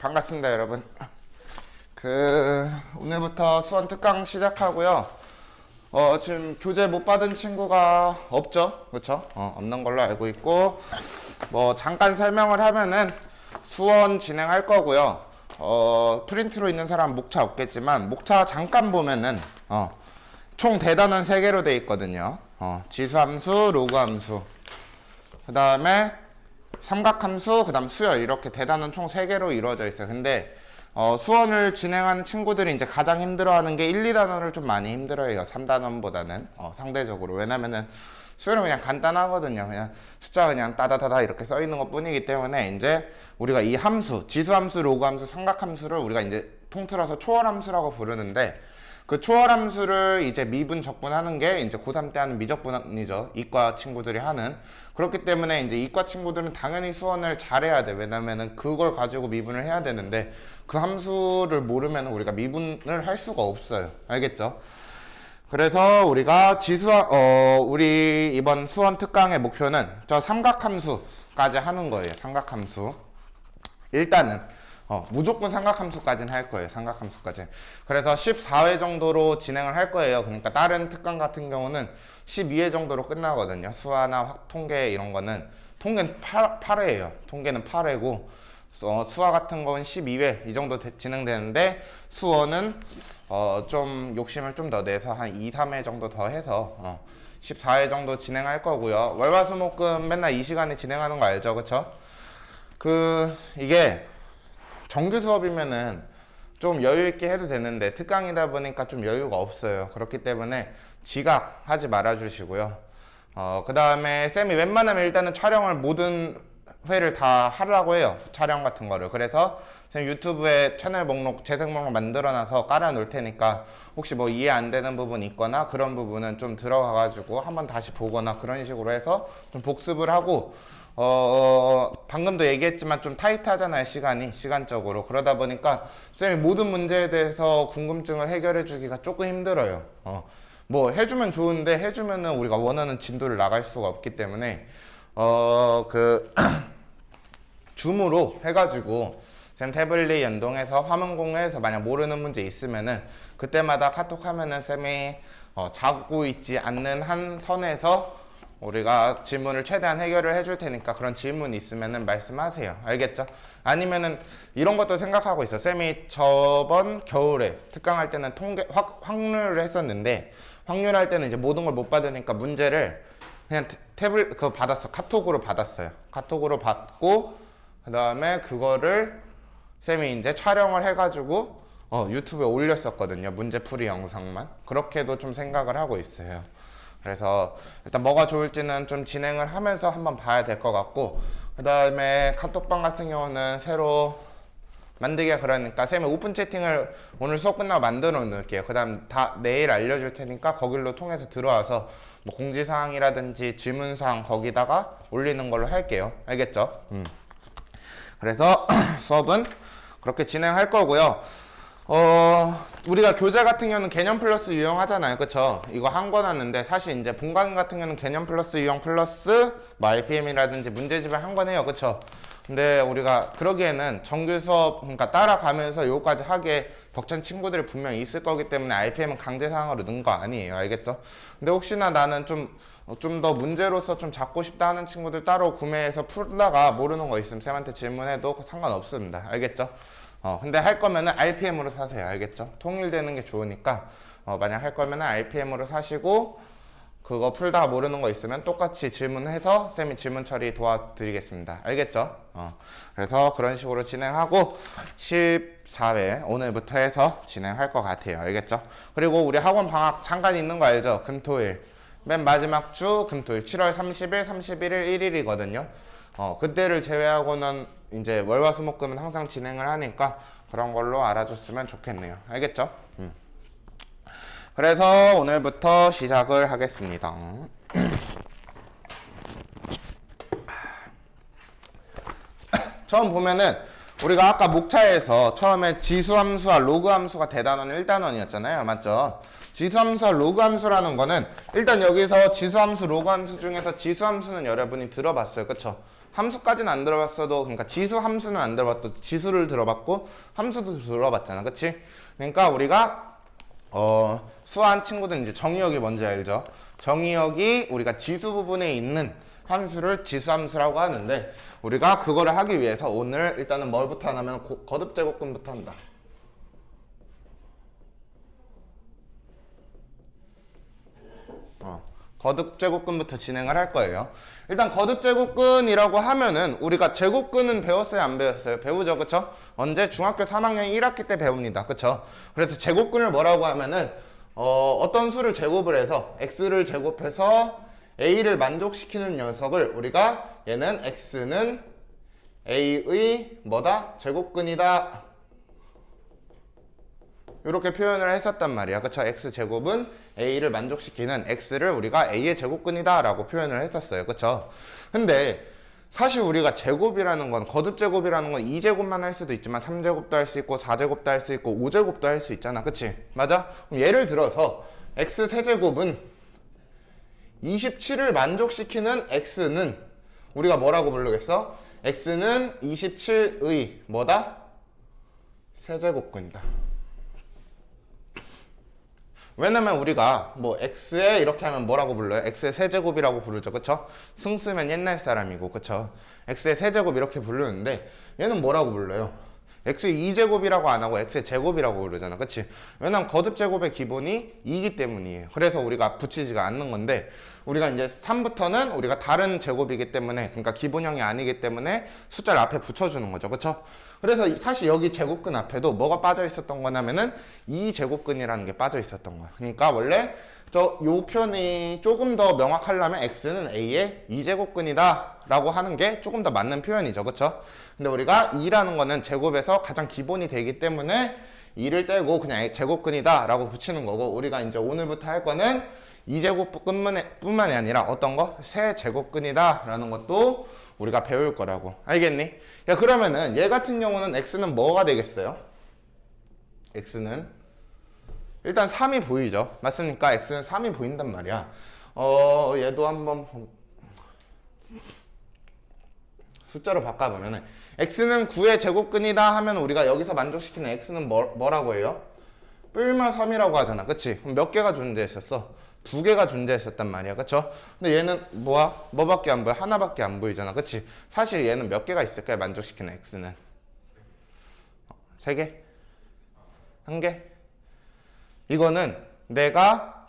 반갑습니다, 여러분. 오늘부터 수원 특강 시작하고요. 지금 교재 못 받은 친구가 없죠? 그쵸? 없는 걸로 알고 있고, 잠깐 설명을 하면은 수원 진행할 거고요. 프린트로 있는 사람 목차 없겠지만, 목차 잠깐 보면은, 총 대단원 3개로 돼 있거든요. 지수함수, 로그함수. 그 다음에 삼각함수, 그 다음 수열, 이렇게 대단원 총 3개로 이루어져 있어요. 근데 수원을 진행하는 친구들이 이제 가장 힘들어하는 게 1, 2단원을 좀 많이 힘들어해요. 3단원보다는 상대적으로. 왜냐면은 수열은 그냥 간단하거든요. 그냥 숫자 그냥 따다다다 이렇게 써 있는 것 뿐이기 때문에 이제 우리가 이 함수, 지수함수, 로그함수, 삼각함수를 우리가 이제 통틀어서 초월함수라고 부르는데, 그 초월함수를 이제 미분 적분하는 게 이제 고3 때 하는 미적분이죠. 이과 친구들이 하는. 그렇기 때문에 이제 이과 친구들은 당연히 수원을 잘해야 돼. 왜냐면은 그걸 가지고 미분을 해야 되는데, 그 함수를 모르면 우리가 미분을 할 수가 없어요. 알겠죠? 그래서 우리가 우리 이번 수원 특강의 목표는 저 삼각함수까지 하는 거예요. 삼각함수. 일단은 무조건 삼각함수까지는 할 거예요. 삼각함수까지. 그래서 14회 정도로 진행을 할 거예요. 그러니까 다른 특강 같은 경우는 12회 정도로 끝나거든요. 수화나 통계 이런 거는. 통계는 8회예요. 통계는 8회고 수화 같은 거는 12회 이 정도 진행되는데, 수원은 좀 욕심을 좀 더 내서 한 2, 3회 정도 더 해서 14회 정도 진행할 거고요. 월화수목금 맨날 이 시간에 진행하는 거 알죠? 그쵸? 이게 정규 수업이면은 좀 여유 있게 해도 되는데, 특강이다 보니까 좀 여유가 없어요. 그렇기 때문에 지각하지 말아 주시고요. 그 다음에 쌤이 웬만하면 일단은 촬영을 모든 회를 다 하려고 해요. 촬영 같은 거를. 그래서 쌤 유튜브에 채널 목록, 재생 목록 만들어 놔서 깔아 놓을 테니까, 혹시 이해 안 되는 부분 있거나 그런 부분은 좀 들어가 가지고 한번 다시 보거나 그런 식으로 해서 좀 복습을 하고, 방금도 얘기했지만 좀 타이트하잖아요. 시간적으로. 그러다 보니까 쌤이 모든 문제에 대해서 궁금증을 해결해 주기가 조금 힘들어요. 해주면 좋은데, 해주면은 우리가 원하는 진도를 나갈 수가 없기 때문에, 줌으로 해가지고, 쌤 태블릿 연동해서 화면 공유해서 만약 모르는 문제 있으면은, 그때마다 카톡 하면은 쌤이, 자고 있지 않는 한 선에서 우리가 질문을 최대한 해결을 해줄 테니까, 그런 질문 있으면은 말씀하세요. 알겠죠? 아니면은 이런 것도 생각하고 있어. 쌤이 저번 겨울에 특강할 때는 확률을 했었는데, 확률할 때는 이제 모든 걸 못 받으니까 문제를 그냥 그거 받았어. 카톡으로 받았어요. 카톡으로 받고, 그 다음에 그거를 쌤이 이제 촬영을 해가지고 유튜브에 올렸었거든요. 문제풀이 영상만. 그렇게도 좀 생각을 하고 있어요. 그래서 일단 뭐가 좋을지는 좀 진행을 하면서 한번 봐야 될 것 같고, 그 다음에 카톡방 같은 경우는 새로 만들기가 그러니까 쌤이 오픈 채팅을 오늘 수업 끝나고 만들어 놓을게요. 그 다음 다 내일 알려줄 테니까 거길로 통해서 들어와서 공지사항이라든지 질문사항 거기다가 올리는 걸로 할게요. 알겠죠? 그래서 수업은 그렇게 진행할 거고요. 우리가 교재 같은 경우는 개념 플러스 유형 하잖아요. 그쵸? 이거 한 권 왔는데, 사실 이제 본강 같은 경우는 개념 플러스 유형 플러스 RPM이라든지 문제집을 한 권 해요. 그쵸? 근데 우리가 그러기에는 정규 수업, 그러니까 따라가면서 요거까지 하기에 벅찬 친구들이 분명히 있을 거기 때문에 RPM은 강제사항으로 넣은 거 아니에요. 알겠죠? 근데 혹시나 나는 좀 더 문제로서 좀 잡고 싶다 하는 친구들 따로 구매해서 풀다가 모르는 거 있으면 쌤한테 질문해도 상관없습니다. 알겠죠? 근데 할 거면은 RPM으로 사세요. 알겠죠? 통일되는 게 좋으니까, 만약 할 거면은 RPM으로 사시고, 그거 풀다가 모르는 거 있으면 똑같이 질문해서 쌤이 질문 처리 도와드리겠습니다. 알겠죠? 그래서 그런 식으로 진행하고 14회 오늘부터 해서 진행할 것 같아요. 알겠죠? 그리고 우리 학원 방학 잠깐 있는 거 알죠? 금토일. 맨 마지막 주 금토일 7월 30일, 31일, 1일이거든요. 그때를 제외하고는 이제 월화수목금은 항상 진행을 하니까 그런 걸로 알아줬으면 좋겠네요. 알겠죠? 그래서 오늘부터 시작을 하겠습니다. 처음 보면은 우리가 아까 목차에서 처음에 지수함수와 로그함수가 대단원 1단원이었잖아요. 맞죠? 지수함수와 로그함수라는 거는, 일단 여기서 지수함수, 로그함수 중에서 지수함수는 여러분이 들어봤어요. 그쵸? 함수까지는 안 들어봤어도, 그러니까 지수 함수는 안 들어봤도 지수를 들어봤고 함수도 들어봤잖아. 그치? 그러니까 우리가 수한 친구들은 이제 정의역이 뭔지 알죠? 정의역이 우리가 지수 부분에 있는 함수를 지수함수라고 하는데, 우리가 그거를 하기 위해서 오늘 일단은 뭘부터 하냐면 거듭제곱근부터 한다. 거듭제곱근부터 진행을 할 거예요. 일단 거듭제곱근이라고 하면은 우리가 제곱근은 배웠어요, 안 배웠어요? 배우죠, 그쵸? 언제? 중학교 3학년 1학기 때 배웁니다, 그쵸? 그래서 제곱근을 뭐라고 하면은 어떤 수를 제곱을 해서 x를 제곱해서 a를 만족시키는 녀석을 우리가 얘는 x는 a의 뭐다? 제곱근이다, 이렇게 표현을 했었단 말이야. 그쵸? x제곱은 a를 만족시키는 x를 우리가 a의 제곱근이다 라고 표현을 했었어요. 그쵸? 근데 사실 우리가 제곱이라는 건, 거듭제곱이라는 건 2제곱만 할 수도 있지만 3제곱도 할 수 있고 4제곱도 할 수 있고 5제곱도 할 수 있잖아. 그치? 맞아? 그럼 예를 들어서 x 세제곱은 27을 만족시키는 x는 우리가 뭐라고 부르겠어? x는 27의 뭐다? 세제곱근이다. 왜냐면 우리가 뭐 x에 이렇게 하면 뭐라고 불러요? x의 세제곱이라고 부르죠. 그쵸? 승수면 옛날 사람이고, 그쵸? x의 세제곱 이렇게 부르는데 얘는 뭐라고 불러요? x의 2제곱이라고 안 하고 x의 제곱이라고 부르잖아. 그치? 왜냐면 거듭제곱의 기본이 2이기 때문이에요. 그래서 우리가 붙이지가 않는 건데, 우리가 이제 3부터는 우리가 다른 제곱이기 때문에, 그러니까 기본형이 아니기 때문에 숫자를 앞에 붙여주는 거죠. 그쵸? 그래서 사실 여기 제곱근 앞에도 뭐가 빠져 있었던 거냐면은 2제곱근이라는 게 빠져 있었던 거야. 그러니까 원래 요 편이 조금 더 명확하려면 x는 a의 2제곱근이다 라고 하는 게 조금 더 맞는 표현이죠. 그쵸? 근데 우리가 2라는 거는 제곱에서 가장 기본이 되기 때문에 2를 떼고 그냥 제곱근이다 라고 붙이는 거고, 우리가 이제 오늘부터 할 거는 2제곱뿐만이 아니라 어떤 거? 세제곱근이다 라는 것도 우리가 배울 거라고. 알겠니? 야, 그러면은 얘 같은 경우는 x는 뭐가 되겠어요? x는 일단 3이 보이죠? 맞습니까? x는 3이 보인단 말이야. 얘도 한번 숫자로 바꿔보면은 x는 9의 제곱근이다 하면 우리가 여기서 만족시키는 x는 뭐라고 해요? 뿔마 3이라고 하잖아. 그치? 그럼 몇 개가 존재했었어? 2개가 존재했었단 말이야. 그쵸? 근데 얘는 뭐밖에 안 보여? 하나밖에 안 보이잖아. 그치? 사실 얘는 몇 개가 있을까요? 만족시키는 x는 3개? 1개? 이거는 내가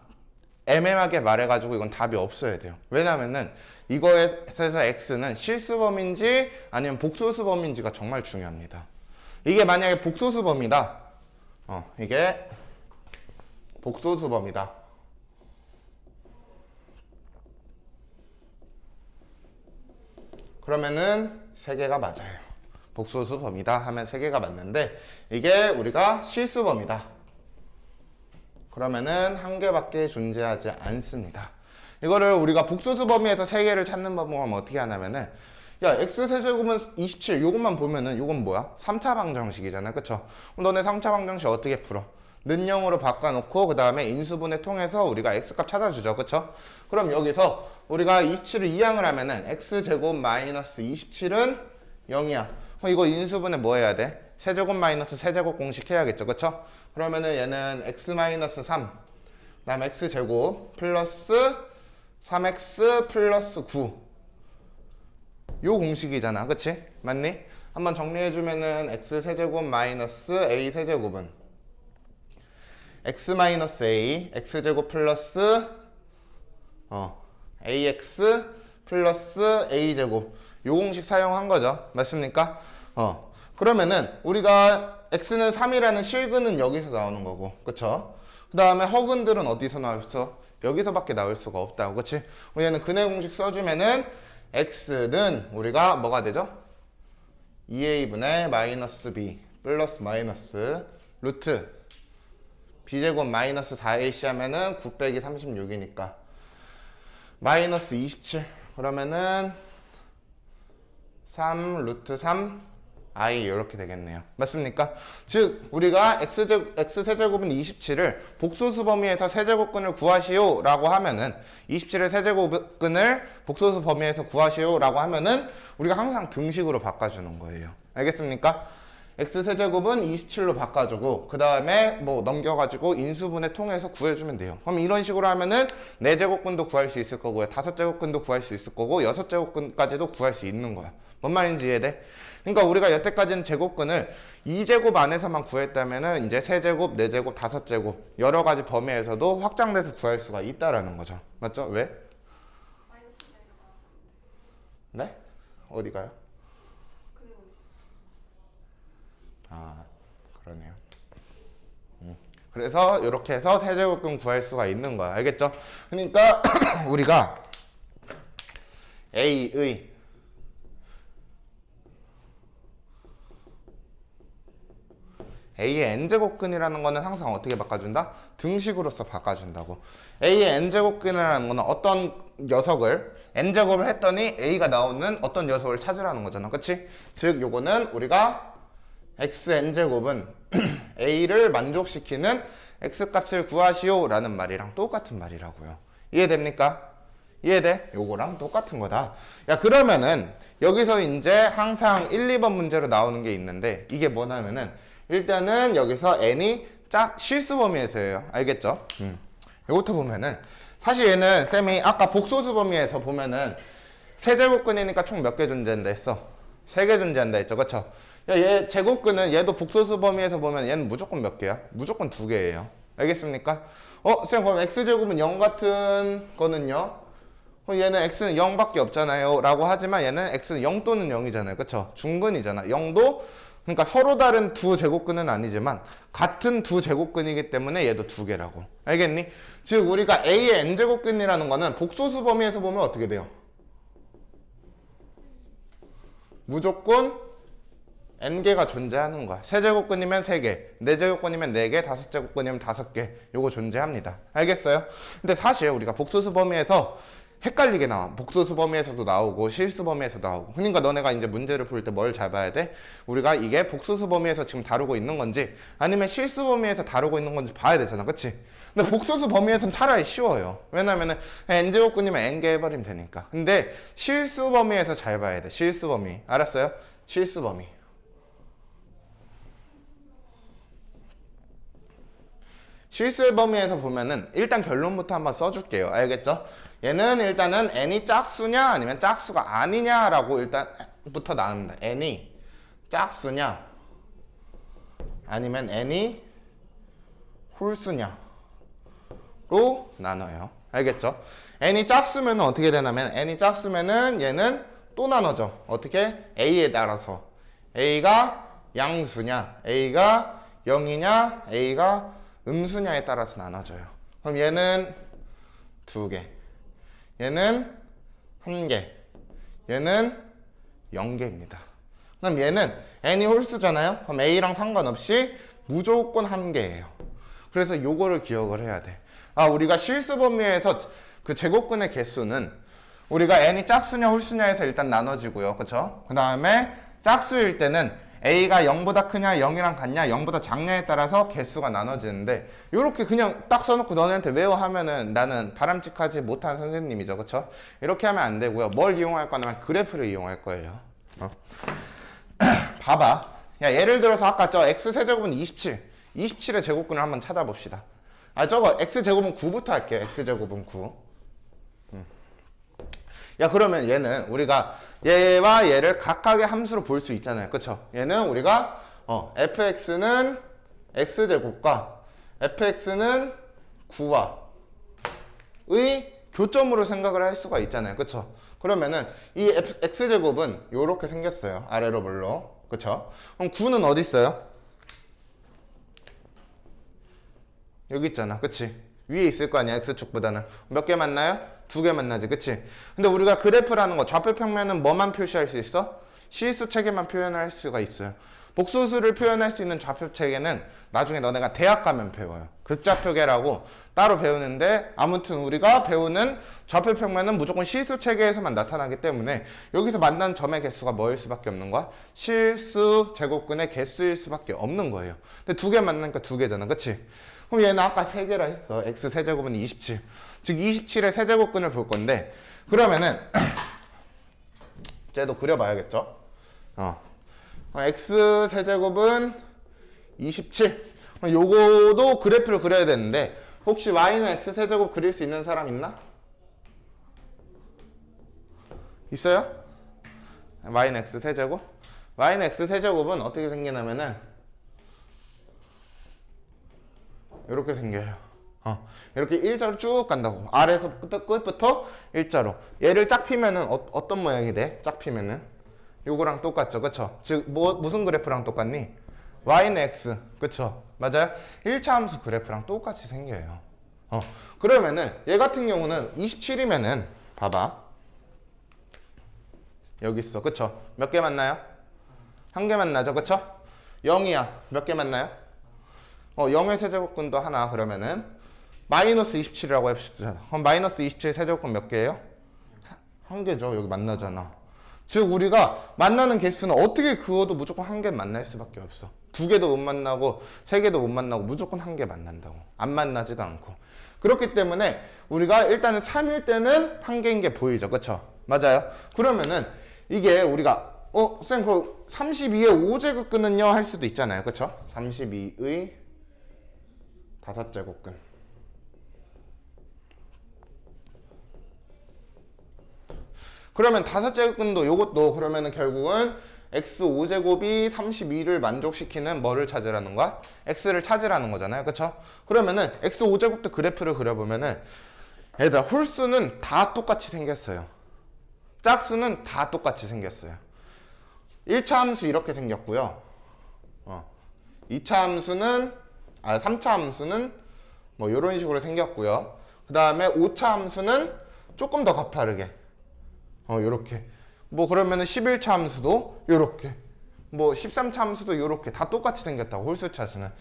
애매하게 말해가지고 이건 답이 없어야 돼요. 왜냐면은 이거에서 x는 실수범인지 아니면 복소수범인지가 정말 중요합니다. 이게 만약에 복소수범이다. 이게 복소수범이다. 그러면은 3개가 맞아요. 복소수범이다 하면 3개가 맞는데, 이게 우리가 실수범이다. 그러면은 1개밖에 존재하지 않습니다. 이거를 우리가 복소수 범위에서 3개를 찾는 방법은 어떻게 하냐면은, 야, x세제곱은 27, 요것만 보면은 요건 뭐야? 3차 방정식이잖아. 그쵸? 그럼 너네 3차 방정식 어떻게 풀어? 는영으로 바꿔놓고 그 다음에 인수분해 통해서 우리가 x값 찾아주죠. 그쵸? 그럼 여기서 우리가 27을 이항을 하면은 x제곱 마이너스 27은 0이야. 그럼 이거 인수분해 뭐 해야 돼? 세제곱 마이너스 세제곱 공식 해야겠죠. 그쵸? 그러면은 얘는 x 마이너스 3, 그 다음에 x제곱 플러스 3x 플러스 9, 요 공식이잖아. 그치? 맞니? 한번 정리해주면은 x 세제곱 마이너스 a 세제곱은 x 마이너스 a, x제곱 플러스 ax 플러스 a제곱, 요 공식 사용한 거죠. 맞습니까? 그러면은 우리가 x는 3이라는 실근은 여기서 나오는 거고, 그쵸? 그 다음에 허근들은 어디서 나왔어? 여기서밖에 나올 수가 없다고. 그치? 얘는 근해 공식 써주면은 x는 우리가 뭐가 되죠? 2a분의 마이너스 b 플러스 마이너스 루트 b제곱 마이너스 4ac 하면은 9 빼기 36이니까 마이너스 27, 그러면은 3 루트 3 I 이렇게 되겠네요. 맞습니까? 즉 우리가 x세제곱은 27을 복소수 범위에서 세제곱근을 구하시오 라고 하면은 27의 세제곱근을 복소수 범위에서 구하시오 라고 하면은 우리가 항상 등식으로 바꿔주는 거예요. 알겠습니까? x세제곱은 27로 바꿔주고 그 다음에 뭐 넘겨가지고 인수분해 통해서 구해주면 돼요. 그럼 이런 식으로 하면은 4제곱근도 구할 수 있을 거고요. 5제곱근도 구할 수 있을 거고 6제곱근까지도 구할 수 있는 거야. 뭔 말인지 이해돼? 그러니까 우리가 여태까지는 제곱근을 2제곱 안에서만 구했다면은 이제 3제곱, 4제곱, 5제곱 여러 가지 범위에서도 확장돼서 구할 수가 있다라는 거죠. 맞죠? 왜? 네? 어디 가요? 아, 그러네요. 그래서 이렇게 해서 세제곱근 구할 수가 있는 거야. 알겠죠? 그러니까 우리가 A의 A의 n제곱근이라는 거는 항상 어떻게 바꿔준다? 등식으로서 바꿔준다고. A의 n제곱근이라는 거는 어떤 녀석을 n제곱을 했더니 A가 나오는 어떤 녀석을 찾으라는 거잖아. 그치? 즉 요거는 우리가 xn제곱은 A를 만족시키는 x값을 구하시오 라는 말이랑 똑같은 말이라고요. 이해됩니까? 이해돼? 요거랑 똑같은 거다. 야 그러면은 여기서 이제 항상 1, 2번 문제로 나오는 게 있는데 이게 뭐냐면은 일단은 여기서 n이 실수 범위에서예요. 알겠죠? 요것도 보면은 사실 얘는 쌤이 아까 복소수 범위에서 보면은 세제곱근이니까 총 몇 개 존재한다 했어? 3개 존재한다 했죠. 그쵸? 야, 얘 제곱근은 얘도 복소수 범위에서 보면 얘는 무조건 몇 개야? 무조건 2개예요. 알겠습니까? 쌤 그럼 x제곱은 0 같은 거는요? 얘는 x는 0밖에 없잖아요 라고 하지만 얘는 x는 0 또는 0이잖아요. 그쵸? 중근이잖아. 0도 그러니까 서로 다른 두 제곱근은 아니지만 같은 두 제곱근이기 때문에 얘도 2개라고. 알겠니? 즉 우리가 A의 n제곱근이라는 거는 복소수 범위에서 보면 어떻게 돼요? 무조건 n개가 존재하는 거야. 세제곱근이면 3개, 4제곱근이면 4개, 5제곱근이면 5개. 요거 존재합니다. 알겠어요? 근데 사실 우리가 복소수 범위에서 헷갈리게 나와. 복소수 범위에서도 나오고 실수 범위에서도 나오고. 그러니까 너네가 이제 문제를 볼 때 뭘 잘 봐야 돼? 우리가 이게 복소수 범위에서 지금 다루고 있는 건지 아니면 실수 범위에서 다루고 있는 건지 봐야 되잖아. 그치? 근데 복소수 범위에서는 차라리 쉬워요. 왜냐면은 n제곱근이면 n개 해버리면 되니까. 근데 실수 범위에서 잘 봐야 돼. 실수 범위. 알았어요? 실수 범위. 실수 범위에서 보면은 일단 결론부터 한번 써줄게요. 알겠죠? 얘는 일단은 n이 짝수냐 아니면 짝수가 아니냐라고 일단부터 나눕니다. n이 짝수냐 아니면 n이 홀수냐로 나눠요. 알겠죠? n이 짝수면 어떻게 되냐면 n이 짝수면은 얘는 또 나눠져. 어떻게? a에 따라서 a가 양수냐 a가 0이냐 a가 음수냐에 따라서 나눠져요. 그럼 얘는 2개, 얘는 1개, 얘는 0개입니다. 그럼 얘는 n이 홀수잖아요. 그럼 a랑 상관없이 무조건 1개예요. 그래서 요거를 기억을 해야 돼. 아, 우리가 실수 범위에서 그 제곱근의 개수는 우리가 n이 짝수냐 홀수냐에서 일단 나눠지고요. 그쵸? 그 다음에 짝수일 때는 a가 0보다 크냐 0이랑 같냐 0보다 작냐에 따라서 개수가 나눠지는데 이렇게 그냥 딱 써놓고 너네한테 외워 하면은 나는 바람직하지 못한 선생님이죠. 그쵸? 이렇게 하면 안 되고요. 뭘 이용할 거냐면 그래프를 이용할 거예요. 봐봐. 야, 예를 들어서 아까 저 x세제곱은 27 27의 제곱근을 한번 찾아봅시다. 아, 저거 x제곱은 9부터 할게요. x제곱은 9. 야, 그러면 얘는 우리가 얘와 얘를 각각의 함수로 볼 수 있잖아요. 그쵸? 얘는 우리가 fx는 x제곱과 fx는 9와 의 교점으로 생각을 할 수가 있잖아요. 그쵸? 그러면은 이 x제곱은 요렇게 생겼어요. 아래로 물로. 그쵸? 그럼 9는 어디 있어요? 여기 있잖아. 그치? 위에 있을 거 아니야. x축보다는. 몇 개 만나요? 2개 만나지. 그치? 근데 우리가 그래프라는 거 좌표 평면은 뭐만 표시할 수 있어? 실수 체계만 표현할 수가 있어요. 복소수를 표현할 수 있는 좌표 체계는 나중에 너네가 대학 가면 배워요. 극좌표계라고 따로 배우는데, 아무튼 우리가 배우는 좌표 평면은 무조건 실수 체계에서만 나타나기 때문에 여기서 만난 점의 개수가 뭐일 수밖에 없는 거야? 실수 제곱근의 개수일 수밖에 없는 거예요. 근데 두 개 만나니까 두 개잖아, 그치? 그럼 얘는 아까 세 개라 했어. x 세제곱은 27. 즉 27의 세제곱근을 볼 건데, 그러면은 쟤도 그려봐야겠죠? x 세제곱은 27. 요거도 그래프를 그려야 되는데, 혹시 y는 x 세제곱 그릴 수 있는 사람 있나? 있어요? y는 x 세제곱? y는 x 세제곱은 어떻게 생기냐면은 이렇게 생겨요. 이렇게 일자로 쭉 간다고. 아래에서 끝부터 일자로. 얘를 짝 피면은 어떤 모양이 돼? 짝 피면은 요거랑 똑같죠, 그쵸? 즉 무슨 그래프랑 똑같니? y는 x, 그쵸? 맞아요? 1차 함수 그래프랑 똑같이 생겨요. 그러면은 얘 같은 경우는 27이면은 봐봐, 여기 있어, 그쵸? 몇 개 만나요? 한 개 만나죠, 그쵸? 0이야. 몇 개 만나요? 0의 세제곱근도 하나. 그러면은 마이너스 27이라고 해봅시다. 그럼 마이너스 27 세제곱근 몇 개예요? 한 개죠. 여기 만나잖아. 즉 우리가 만나는 개수는 어떻게 그어도 무조건 한 개 만날 수밖에 없어. 두 개도 못 만나고 세 개도 못 만나고 무조건 한 개 만난다고. 안 만나지도 않고. 그렇기 때문에 우리가 일단은 3일 때는 한 개인 게 보이죠, 그쵸? 맞아요. 그러면은 이게 우리가 쌤, 그 32의 5제곱근은요 할 수도 있잖아요, 그쵸? 32의 5제곱근. 그러면 5제곱근도 요것도 그러면은 결국은 x 5제곱이 32를 만족시키는 뭐를 찾으라는 거야? x를 찾으라는 거잖아요, 그쵸? 그러면은 x 5제곱도 그래프를 그려보면은 얘들아, 홀수는 다 똑같이 생겼어요. 짝수는 다 똑같이 생겼어요. 1차 함수 이렇게 생겼고요. 2차 함수는 3차 함수는 뭐 이런 식으로 생겼고요. 그 다음에 5차 함수는 조금 더 가파르게 요렇게. 뭐 그러면은 11차 함수도 요렇게, 뭐 13차 함수도 요렇게 다 똑같이 생겼다고. 홀수 차수는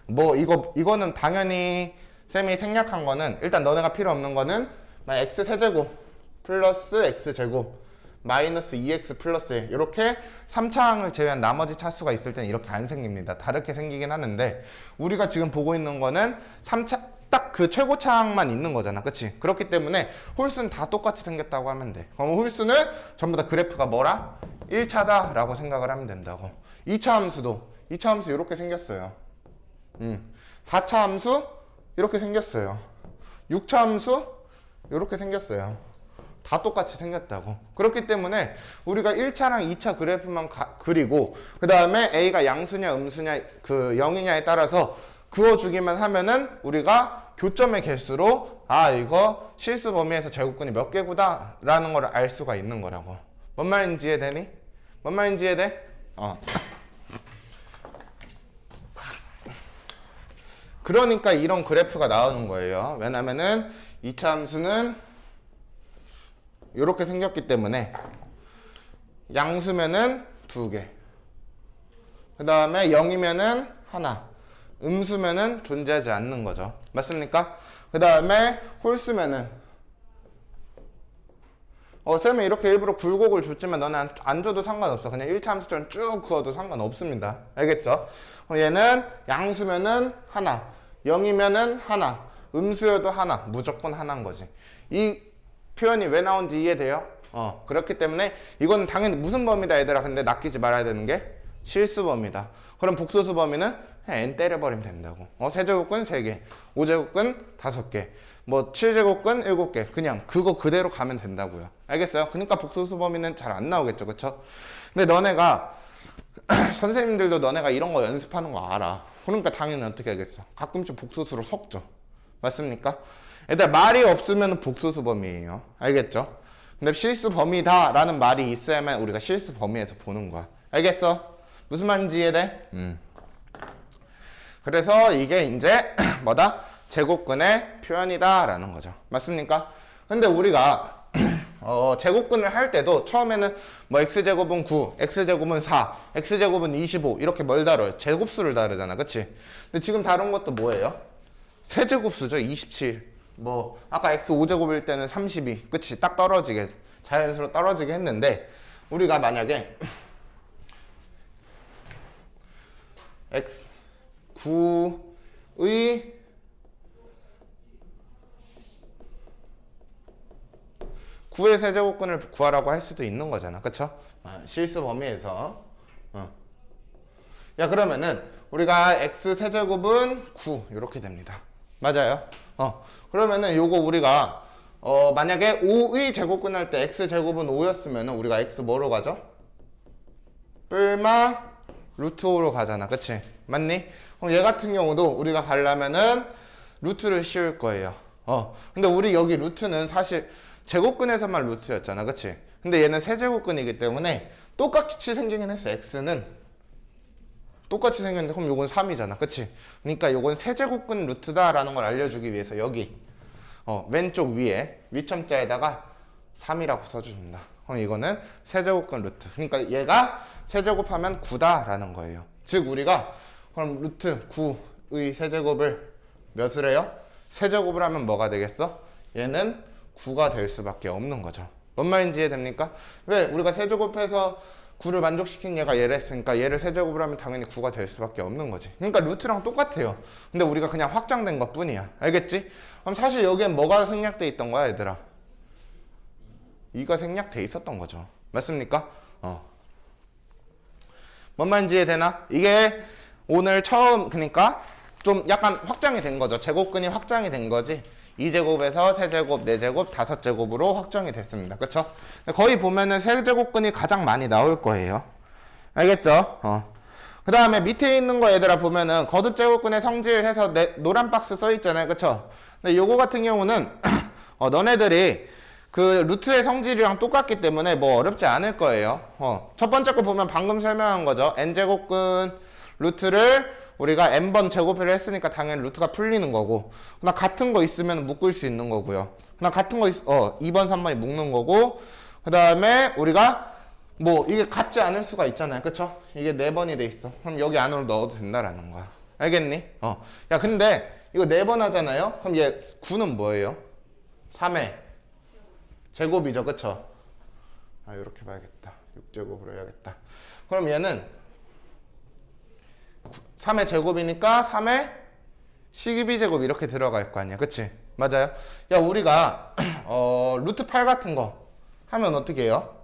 뭐 이거는 당연히 쌤이 생략한 거는, 일단 너네가 필요 없는 거는 x 세제곱 플러스 x 제곱 마이너스 2x 플러스 1, 이렇게 3차항을 제외한 나머지 차수가 있을 때는 이렇게 안 생깁니다. 다르게 생기긴 하는데 우리가 지금 보고 있는 거는 3차 딱 그 최고차항만 있는 거잖아, 그치? 그렇기 때문에 홀수는 다 똑같이 생겼다고 하면 돼. 그럼 홀수는 전부 다 그래프가 뭐라? 1차다 라고 생각을 하면 된다고. 2차 함수도 2차 함수 이렇게 생겼어요. 4차 함수 이렇게 생겼어요. 6차 함수 이렇게 생겼어요. 다 똑같이 생겼다고. 그렇기 때문에 우리가 1차랑 2차 그래프만 그리고 그 다음에 A가 양수냐 음수냐 그 0이냐에 따라서 그어주기만 하면은 우리가 교점의 개수로 이거 실수 범위에서 제곱근이 몇 개구나 라는 걸 알 수가 있는 거라고. 뭔 말인지 이해되니? 뭔 말인지 이해돼? 그러니까 이런 그래프가 나오는 거예요. 왜냐면은 2차 함수는 이렇게 생겼기 때문에 양수면은 2개, 그 다음에 0이면은 하나, 음수면은 존재하지 않는 거죠. 맞습니까? 그 다음에 홀수면은 쌤이 이렇게 일부러 굴곡을 줬지만 너는 안 줘도 상관없어. 그냥 1차 함수처럼 쭉 그어도 상관없습니다. 알겠죠? 얘는 양수면은 하나, 0이면은 하나, 음수여도 하나, 무조건 하나인 거지. 이 표현이 왜 나온지 이해돼요? 그렇기 때문에 이건 당연히 무슨 범위다 얘들아. 근데 낚이지 말아야 되는 게 실수 범위다. 그럼 복소수 범위는 그냥 n 때려버리면 된다고. 세제곱근 3개, 5제곱근 5개, 뭐 7제곱근 7개, 그냥 그거 그대로 가면 된다고요. 알겠어요? 그러니까 복소수 범위는 잘 안 나오겠죠, 그쵸? 근데 너네가 선생님들도 너네가 이런 거 연습하는 거 알아. 그러니까 당연히 어떻게 하겠어? 가끔씩 복소수로 섞죠. 맞습니까? 일단 말이 없으면 복소수 범위예요. 알겠죠? 근데 실수 범위다 라는 말이 있어야만 우리가 실수 범위에서 보는 거야. 알겠어? 무슨 말인지 이해돼? 그래서 이게 이제 뭐다? 제곱근의 표현이다 라는 거죠. 맞습니까? 근데 우리가 제곱근을 할 때도 처음에는 뭐 x제곱은 9, x제곱은 4, x제곱은 25 이렇게 뭘 다뤄요? 제곱수를 다르잖아, 그치? 근데 지금 다룬 것도 뭐예요? 세제곱수죠, 27. 뭐 아까 x 5제곱일 때는 32, 그치? 딱 떨어지게 자연스럽게 떨어지게 했는데 우리가 만약에 x 9의 9의 세제곱근을 구하라고 할 수도 있는 거잖아, 그쵸? 실수 범위에서. 야, 그러면은 우리가 x 세제곱은 9 이렇게 됩니다. 맞아요? 그러면은 요거 우리가 만약에 5의 제곱근 할 때 x 제곱은 5였으면은 우리가 x 뭐로 가죠? 뿔마 루트 5로 가잖아, 그치? 맞니? 그럼 얘 같은 경우도 우리가 가려면은 루트를 씌울 거예요. 근데 우리 여기 루트는 사실 제곱근에서만 루트였잖아, 그치? 근데 얘는 세제곱근이기 때문에 똑같이 생기긴 했어. x는 똑같이 생겼는데 그럼 요건 3이잖아, 그치? 그러니까 요건 세제곱근 루트다라는 걸 알려주기 위해서 여기 왼쪽 위에 위첨자에다가 3이라고 써줍니다. 그럼 이거는 세제곱근 루트. 그러니까 얘가 세제곱하면 9다라는 거예요. 즉 우리가 그럼 루트 9의 세제곱을 몇을 해요? 세제곱을 하면 뭐가 되겠어? 얘는 9가 될 수밖에 없는 거죠. 뭔 말인지 이해됩니까? 왜? 우리가 세제곱해서 9를 만족시킨 얘가 얘를 했으니까 얘를 세제곱을 하면 당연히 9가 될 수밖에 없는 거지. 그러니까 루트랑 똑같아요. 근데 우리가 그냥 확장된 것 뿐이야. 알겠지? 그럼 사실 여기엔 뭐가 생략돼 있던 거야, 얘들아? 2가 생략돼 있었던 거죠. 맞습니까? 뭔 말인지 이해되나? 이게 오늘 처음, 그러니까 좀 약간 확장이 된 거죠. 제곱근이 확장이 된 거지. 2제곱에서 세제곱, 4제곱, 5제곱으로 확정이 됐습니다. 그쵸? 거의 보면은 세제곱근이 가장 많이 나올 거예요. 알겠죠? 그 다음에 밑에 있는 거 얘들아 보면은 거듭제곱근의 성질 해서 노란 박스 써 있잖아요. 그쵸? 근데 요거 같은 경우는 너네들이 그 루트의 성질이랑 똑같기 때문에 뭐 어렵지 않을 거예요. 첫 번째 거 보면 방금 설명한 거죠. n제곱근 루트를 우리가 n번 제곱을 했으니까 당연히 루트가 풀리는 거고, 그냥 같은 거 있으면 묶을 수 있는 거고요. 그냥 같은 거 2번, 3번이 묶는 거고, 그 다음에 우리가 뭐 이게 같지 않을 수가 있잖아요. 그쵸? 이게 4번이 돼 있어. 그럼 여기 안으로 넣어도 된다라는 거야. 알겠니? 야, 근데 이거 4번 하잖아요? 그럼 얘 9는 뭐예요? 3의 제곱이죠. 그쵸? 이렇게 봐야겠다. 6제곱으로 해야겠다. 그럼 얘는 3의 제곱이니까 3의 12제곱 이렇게 들어갈 거 아니야. 그치? 맞아요? 야, 우리가 루트 8 같은 거 하면 어떻게 해요?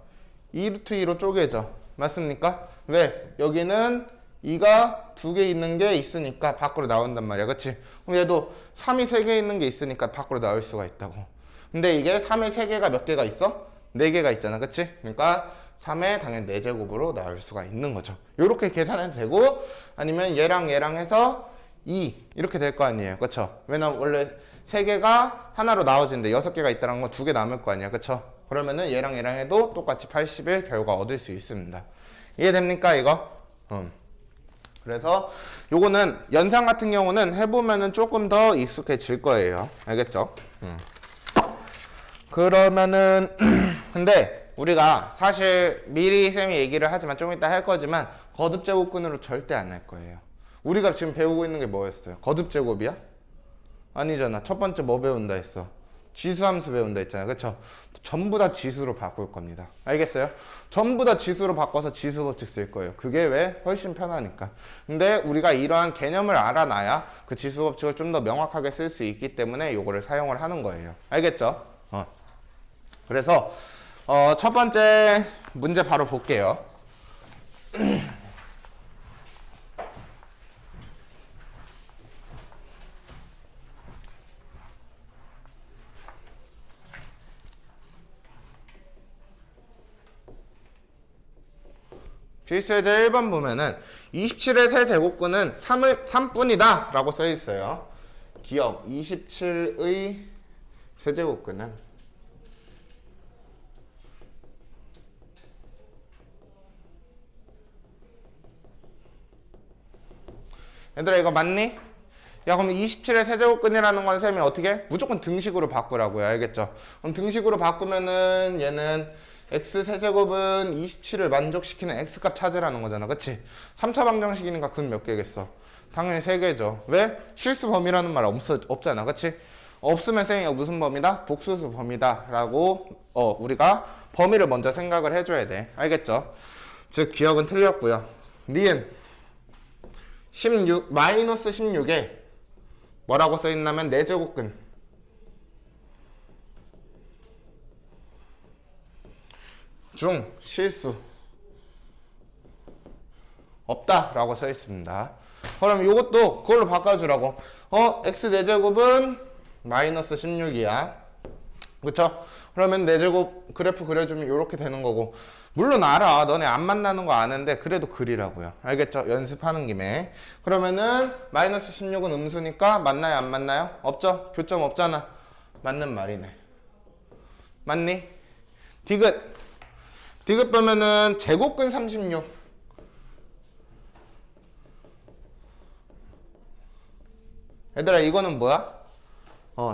2루트 2로 쪼개져. 맞습니까? 왜? 여기는 2가 2개 있는 게 있으니까 밖으로 나온단 말이야. 그치? 그럼 얘도 3이 3개 있는 게 있으니까 밖으로 나올 수가 있다고. 근데 이게 3의 3개가 몇 개가 있어? 4개가 있잖아. 그치? 그러니까 3의 당연히 4제곱으로 나올 수가 있는 거죠. 요렇게 계산해도 되고, 아니면 얘랑 얘랑 해서 2 이렇게 될 거 아니에요. 그쵸? 왜냐면 원래 3개가 하나로 나와지는데 6개가 있다는 건 2개 남을 거 아니야. 그쵸? 그러면은 얘랑 얘랑 해도 똑같이 81 결과 얻을 수 있습니다. 이해됩니까 이거? 그래서 요거는 연산 같은 경우는 해보면은 조금 더 익숙해질 거예요. 알겠죠? 그러면은 근데 우리가 사실 미리 쌤이 얘기를 하지만 좀 이따 할 거지만 거듭제곱근으로 절대 안 할 거예요. 우리가 지금 배우고 있는 게 뭐였어요? 거듭제곱이야? 아니잖아. 첫 번째 뭐 배운다 했어? 지수함수 배운다 했잖아요. 그쵸? 전부 다 지수로 바꿀 겁니다. 알겠어요? 전부 다 지수로 바꿔서 지수 법칙 쓸 거예요. 그게 왜? 훨씬 편하니까. 근데 우리가 이러한 개념을 알아놔야 그 지수 법칙을 좀 더 명확하게 쓸 수 있기 때문에 요거를 사용을 하는 거예요. 알겠죠? 그래서 첫 번째 문제 바로 볼게요. 필수예제 1번 보면은 27의 세제곱근은 3뿐이다 라고 써 있어요. 기억 27의 세제곱근은 얘들아 이거 맞니? 야 그럼 27의 세제곱근이라는 건 쌤이 어떻게? 무조건 등식으로 바꾸라고요. 알겠죠? 그럼 등식으로 바꾸면은 얘는 x 세제곱은 27을 만족시키는 x값 찾으라는 거잖아. 그치? 3차 방정식이니까 근 몇 개겠어? 당연히 3개죠. 왜? 실수 범위라는 말 없잖아. 그치? 없으면 쌤이 무슨 범위다? 복수수 범위다 라고 우리가 범위를 먼저 생각을 해줘야 돼. 알겠죠? 즉 기억은 틀렸고요. 니은 16 마이너스 16에 뭐라고 써있냐면 4제곱근 중 실수 없다 라고 써있습니다. 그럼 이것도 그걸로 바꿔주라고. x 4제곱은 마이너스 16이야. 그쵸? 그러면 4제곱 그래프 그려주면 이렇게 되는 거고. 물론 알아. 너네 안 만나는 거 아는데 그래도 그리라고요. 알겠죠? 연습하는 김에. 그러면은 마이너스 16은 음수니까 만나요 안 만나요? 없죠? 교점 없잖아. 맞는 말이네. 맞니? 디귿. 디귿 보면은 제곱근 36. 얘들아 이거는 뭐야?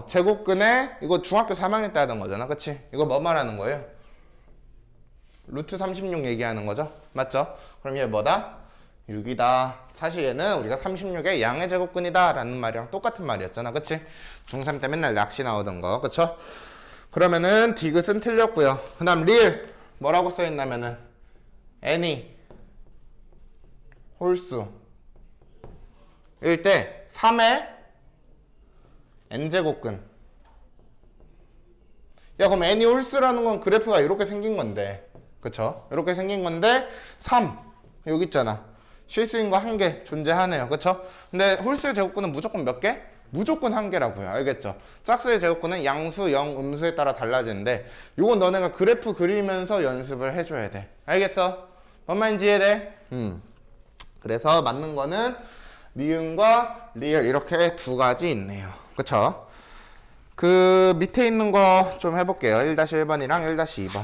제곱근에 이거 중학교 3학년 때 하던 거잖아. 그치? 이거 뭐 말하는 거예요? 루트 36 얘기하는 거죠? 맞죠? 그럼 얘 뭐다? 6이다. 사실 얘는 우리가 36의 양의 제곱근이다 라는 말이랑 똑같은 말이었잖아. 그치? 중3 때 맨날 낚시 나오던 거. 그쵸? 그러면은 디귿은 틀렸고요. 그 다음 리을 뭐라고 써있냐면은 any 홀수 일 때 3의 n제곱근. 야 그럼 n이 홀수라는 건 그래프가 이렇게 생긴 건데 그쵸? 이렇게 생긴 건데 3 여기 있잖아. 실수인 거 1개 존재하네요. 그쵸? 근데 홀수의 제곱근은 무조건 몇 개? 무조건 1개라고요. 알겠죠? 짝수의 제곱근은 양수, 영, 음수에 따라 달라지는데 요건 너네가 그래프 그리면서 연습을 해줘야 돼. 알겠어? 뭔 말인지 이해돼? 그래서 맞는 거는 니은과 리을 이렇게 두 가지 있네요. 그쵸? 그 밑에 있는 거 좀 해볼게요. 1-1번이랑 1-2번.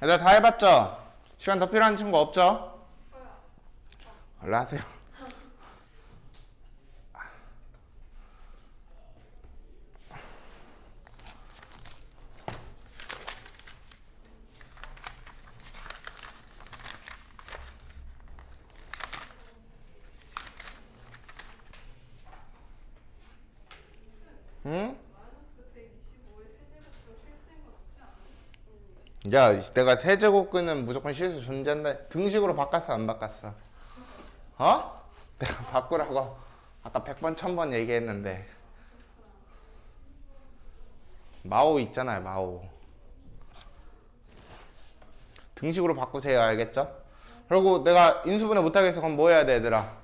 얘들 다 해봤죠? 시간 더 필요한 친구 없죠? 얼른 하세요. 야, 내가 세제곱근은 무조건 실수 존재한다. 등식으로 바꿨어, 안 바꿨어? 어? 내가 바꾸라고 아까 100번, 1000번 얘기했는데. 마오 있잖아요, 마오. 등식으로 바꾸세요, 알겠죠? 그리고 내가 인수분해 못하겠어. 그럼 뭐 해야 돼, 얘들아?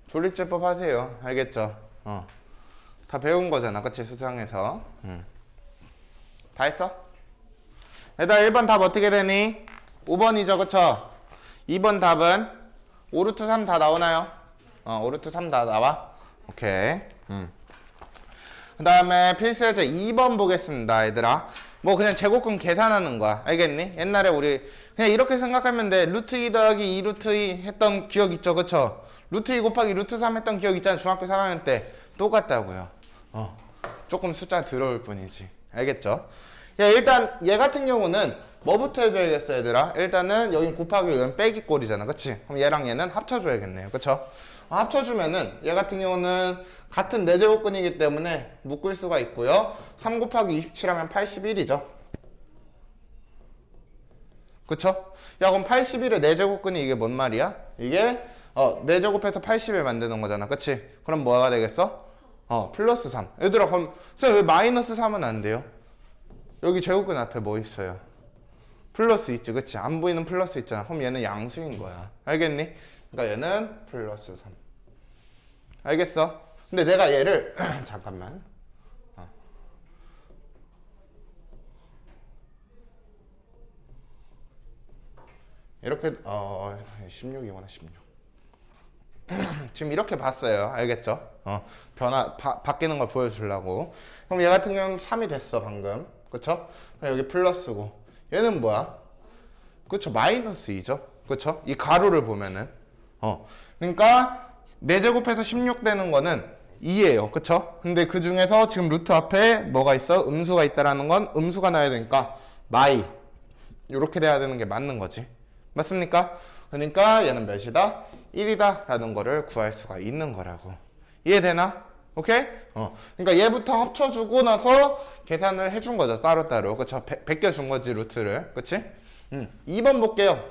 조립제법 하세요, 알겠죠? 다 배운 거잖아, 그치? 수상에서. 다 했어? 얘들아, 1번 답 어떻게 되니? 5번이죠, 그쵸? 2번 답은 5루트 3 다 나오나요? 5루트 3 다 나와? 오케이. 그 다음에 필수예제 2번 보겠습니다, 얘들아. 뭐 그냥 제곱근 계산하는 거야, 알겠니? 옛날에 우리 그냥 이렇게 생각하면 돼. 루트 2 더하기 2 루트 2 했던 기억 있죠, 그쵸? 루트 2 곱하기 루트 3 했던 기억 있잖아, 중학교 3학년 때. 똑같다고요. 조금 숫자 들어올 뿐이지, 알겠죠? 야, 일단 얘 같은 경우는 뭐부터 해줘야겠어, 얘들아? 일단은 여기 곱하기 여기는 빼기 꼴이잖아, 그치? 그럼 얘랑 얘는 합쳐줘야겠네요, 그쵸? 합쳐주면은 얘 같은 경우는 같은 4제곱근이기 때문에 묶을 수가 있고요. 3 곱하기 27 하면 81이죠. 그쵸? 야, 그럼 81의 4제곱근이 이게 뭔 말이야? 이게 4제곱해서 80을 만드는 거잖아, 그치? 그럼 뭐가 되겠어? 플러스 3. 얘들아, 그럼 왜 마이너스 3은 안 돼요? 여기 제곱근 앞에 뭐 있어요? 플러스 있지, 그치? 안 보이는 플러스 있잖아. 그럼 얘는 양수인 거야, 알겠니? 그러니까 얘는 플러스 3. 알겠어? 근데 내가 얘를 잠깐만. 이렇게 16이구나, 16. 지금 이렇게 봤어요, 알겠죠? 바뀌는 걸 보여주려고. 그럼 얘 같은 경우는 3이 됐어, 방금. 그쵸? 여기 플러스고. 얘는 뭐야? 그쵸? 마이너스 2죠? 그쵸? 이 가로를 보면은. 그러니까 4제곱해서 16 되는 거는 2예요. 그쵸? 근데 그 중에서 지금 루트 앞에 뭐가 있어? 음수가 있다라는 건 음수가 나야 되니까 마이. 이렇게 돼야 되는 게 맞는 거지. 맞습니까? 그러니까 얘는 몇이다? 1이다 라는 거를 구할 수가 있는 거라고. 이해되나? 오케이? 그러니까 얘부터 합쳐주고 나서 계산을 해준 거죠, 따로따로. 그쵸? 베껴준 거지, 루트를. 그치? 2번 볼게요.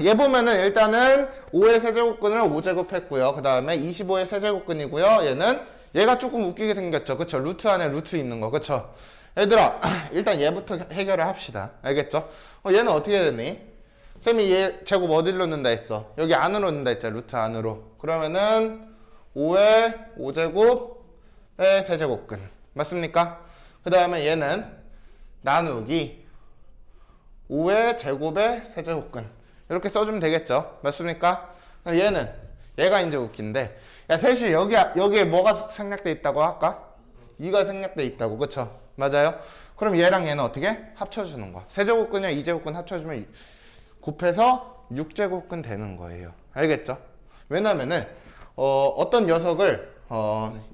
얘 보면은 일단은 5의 세제곱근을 5제곱 했고요. 그 다음에 25의 세제곱근이고요. 얘가 조금 웃기게 생겼죠. 그쵸? 루트 안에 루트 있는 거. 그쵸? 얘들아, 일단 얘부터 해결을 합시다. 알겠죠? 얘는 어떻게 되니? 쌤이 얘 제곱 어디로 넣는다 했어? 여기 안으로 넣는다 했잖아, 루트 안으로. 그러면은 5의 5제곱의 세제곱근. 맞습니까? 그 다음에 얘는 나누기 5의 제곱의 세제곱근. 이렇게 써주면 되겠죠? 맞습니까? 얘가 이제 웃긴데, 야, 셋이 여기에 뭐가 생략돼 있다고 할까? 2가 생략돼 있다고, 그쵸? 맞아요? 그럼 얘랑 얘는 어떻게? 합쳐주는 거. 세제곱근이랑 2제곱근 합쳐주면 곱해서 6제곱근 되는 거예요. 알겠죠? 왜냐면은, 어떤 녀석을,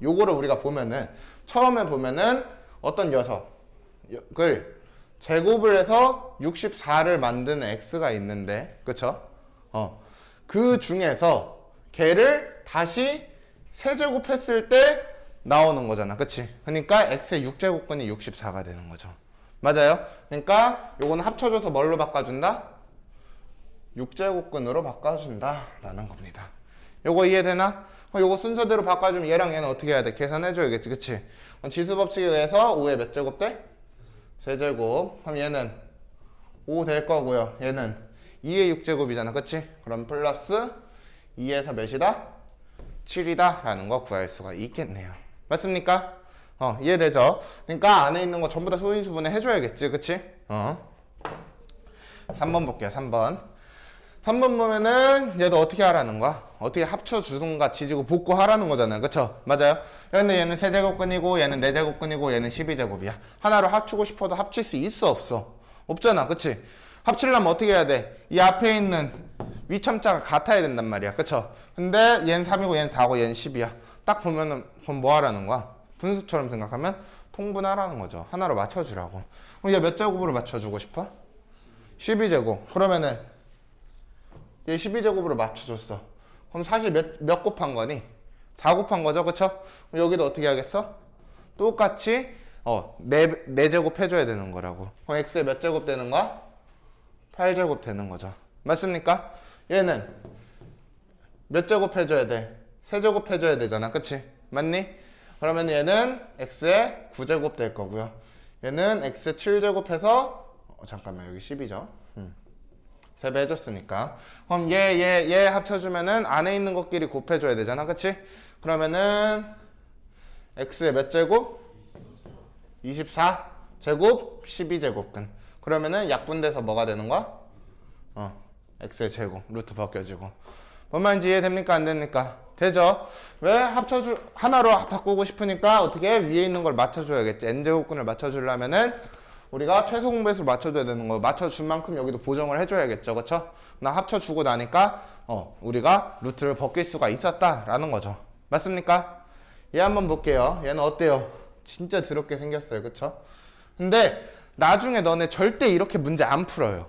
요거를 우리가 보면은, 처음에 보면은, 어떤 녀석을 제곱을 해서 64를 만드는 x가 있는데, 그쵸? 그 중에서 걔를 다시 세제곱했을 때 나오는 거잖아, 그치? 그러니까 x의 6제곱근이 64가 되는 거죠. 맞아요? 그러니까 요거는 합쳐줘서 뭘로 바꿔준다? 6제곱근으로 바꿔준다 라는 겁니다. 요거 이해되나? 요거 순서대로 바꿔주면 얘랑 얘는 어떻게 해야 돼? 계산해줘야겠지, 그치? 지수법칙에 의해서 5의 몇 제곱 돼? 세제곱. 그럼 얘는 5 될 거고요. 얘는 2의 6제곱이잖아, 그치? 그럼 플러스 2에서 몇이다? 7이다 라는 거 구할 수가 있겠네요. 맞습니까? 이해되죠? 그러니까 안에 있는 거 전부 다 소인수분해 해줘야겠지, 그치? 3번 볼게요, 3번. 3번 보면은 얘도 어떻게 하라는 거야? 어떻게 합쳐주든가 지지고 복구하라는 거잖아요, 그쵸? 맞아요? 근데 얘는 세제곱근이고 얘는 4제곱근이고 얘는 12제곱이야. 하나로 합치고 싶어도 합칠 수 있어, 없어? 없잖아, 그치? 합치려면 어떻게 해야 돼? 이 앞에 있는 위첨자가 같아야 된단 말이야, 그쵸? 근데 얘는 3이고 얘는 4고 얘는 10이야. 딱 보면은 그럼 뭐 하라는 거야? 분수처럼 생각하면 통분하라는 거죠. 하나로 맞춰주라고. 그럼 얘 몇 제곱으로 맞춰주고 싶어? 12제곱. 그러면은 얘 12제곱으로 맞춰줬어. 그럼 사실 몇 곱한 거니? 4 곱한 거죠, 그쵸? 그럼 여기도 어떻게 하겠어? 똑같이 네 제곱 해줘야 되는 거라고. 그럼 x의 몇 제곱 되는 거야? 8제곱 되는 거죠. 맞습니까? 얘는 몇 제곱 해줘야 돼? 세제곱 해줘야 되잖아. 그치? 맞니? 그러면 얘는 x의 9제곱 될 거고요. 얘는 x의 7제곱 해서 잠깐만 여기 10이죠. 3배 해줬으니까. 그럼 얘 합쳐주면은 안에 있는 것끼리 곱해줘야 되잖아. 그치? 그러면은 x의 몇 제곱? 24제곱 12제곱근. 그러면은 약분돼서 뭐가 되는 거야? x의 제곱 루트 벗겨지고. 뭔 말인지 이해됩니까? 안 됩니까? 되죠? 왜? 하나로 바꾸고 싶으니까 어떻게 위에 있는 걸 맞춰줘야겠지. n제곱근을 맞춰주려면은 우리가 최소 공배수를 맞춰줘야 되는 거. 맞춰준 만큼 여기도 보정을 해줘야겠죠. 그쵸? 나 합쳐주고 나니까 우리가 루트를 벗길 수가 있었다라는 거죠. 맞습니까? 얘 한번 볼게요. 얘는 어때요? 진짜 더럽게 생겼어요. 그쵸? 근데 나중에 너네 절대 이렇게 문제 안 풀어요.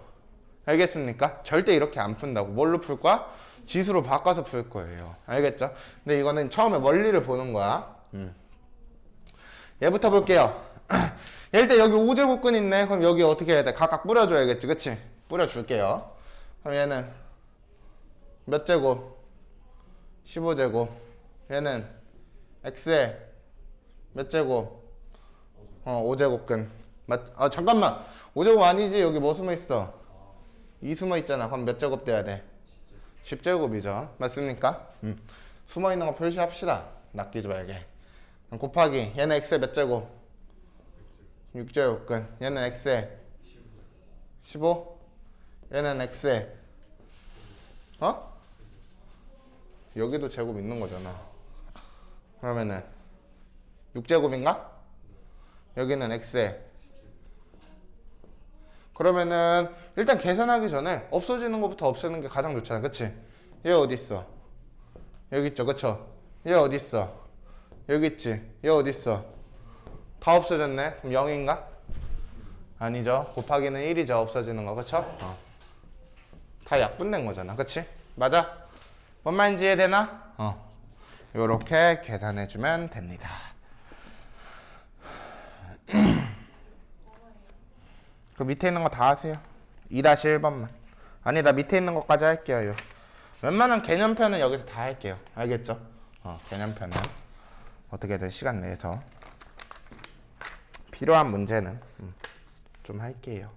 알겠습니까? 절대 이렇게 안 푼다고. 뭘로 풀 거야? 지수로 바꿔서 풀 거예요. 알겠죠? 근데 이거는 처음에 원리를 보는 거야. 얘부터 볼게요. 일단 여기 5제곱근 있네. 그럼 여기 어떻게 해야 돼? 각각 뿌려줘야겠지. 그치? 뿌려줄게요. 그럼 얘는 몇 제곱? 15제곱. 얘는 x에 몇 제곱? 5제곱근. 잠깐만. 5제곱 아니지. 여기 뭐 숨어 있어? 2 숨어 있잖아. 그럼 몇 제곱 돼야 돼? 10제곱이죠. 맞습니까? 숨어 있는 거 표시합시다. 낚이지 말게. 그럼 곱하기. 얘는 x에 몇 제곱? 6제곱근. 얘는 x에 15? 얘는 x에 여기도 제곱 있는 거잖아. 그러면은 6제곱인가? 여기는 x에. 그러면은 일단 계산하기 전에 없어지는 것부터 없애는 게 가장 좋잖아. 그치? 얘 어디 있어? 여기 있죠. 그쵸? 얘 어디 있어? 여기 있지? 얘 어디 있어? 다 없어졌네. 그럼 0인가? 아니죠. 곱하기는 1이죠. 없어지는 거. 그쵸? 다 약분된 거잖아. 그치? 맞아? 뭔 말인지 이해되나? 요렇게 계산해주면 됩니다. 그 밑에 있는 거 다 하세요. 2-1번만. 아니, 나 밑에 있는 것까지 할게요. 웬만한 개념편은 여기서 다 할게요. 알겠죠? 개념편은 어떻게든 시간 내서 필요한 문제는 좀 할게요.